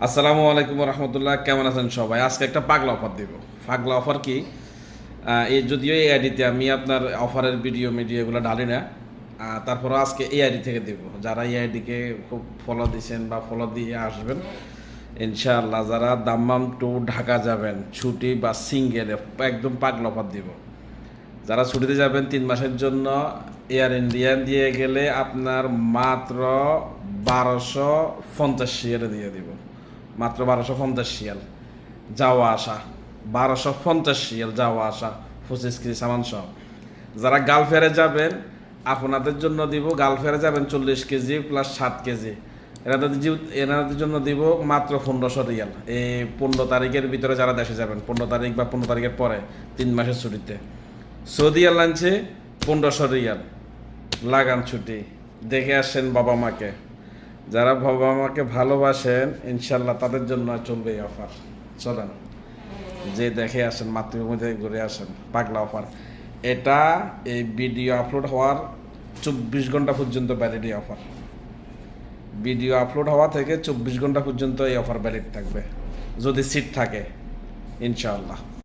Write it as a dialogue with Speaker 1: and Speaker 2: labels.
Speaker 1: আসসালামু আলাইকুম রহমতুল্লাহ, কেমন আছেন সবাই? আজকে একটা পাগলা অফার দিব। পাগলা অফার কি? এই যদিও এই আইডিতে আমি আপনার অফারের ভিডিও এগুলো ডালি না, তারপরও আজকে এই আইডি থেকে দিব। যারা এই আইডিকে খুব ফলো দিচ্ছেন বা ফলো দিয়ে আসবেন, ইনশাআল্লাহ যারা দাম্মাম টু ঢাকা যাবেন ছুটি বা সিঙ্গেলে, একদম পাগলা অফার দিব। যারা ছুটিতে যাবেন 3 মাসের জন্য, এয়ার ইন্ডিয়ান দিয়ে গেলে আপনার মাত্র 1250 দিয়ে দিব। মাত্র 1250 যাওয়া আসা, 1250 যাওয়া আসা, 25 কেজি সামান সহ। যারা গালফেয়ারে যাবেন আপনাদের জন্য দিব, গালফেয়ারে যাবেন 40 কেজি প্লাস 7 কেজি, এনাদের জন্য দিব মাত্র 1500 রিয়াল। এই 15 তারিখের ভিতরে যারা দেশে যাবেন, 15 তারিখ বা 15 তারিখের পরে 3 মাসের ছুটিতে, সৌদি এয়ারলাইন্সে 1500 রিয়াল লাগান ছুটি। দেখে আসেন বাবা মাকে। যারা বাবা মাকে ভালোবাসেন ইনশাল্লাহ তাদের জন্য চলবে এই অফার। চলেন যে দেখে আসেন, মাতৃভূমি থেকে ঘুরে আসেন। পাগলা অফার এটা। এই ভিডিও আপলোড হওয়ার 24 ঘন্টা পর্যন্ত ভ্যালিড এই অফার। ভিডিও আপলোড হওয়া থেকে 24 ঘন্টা পর্যন্ত এই অফার ভ্যালিড থাকবে, যদি সিট থাকে ইনশাআল্লাহ।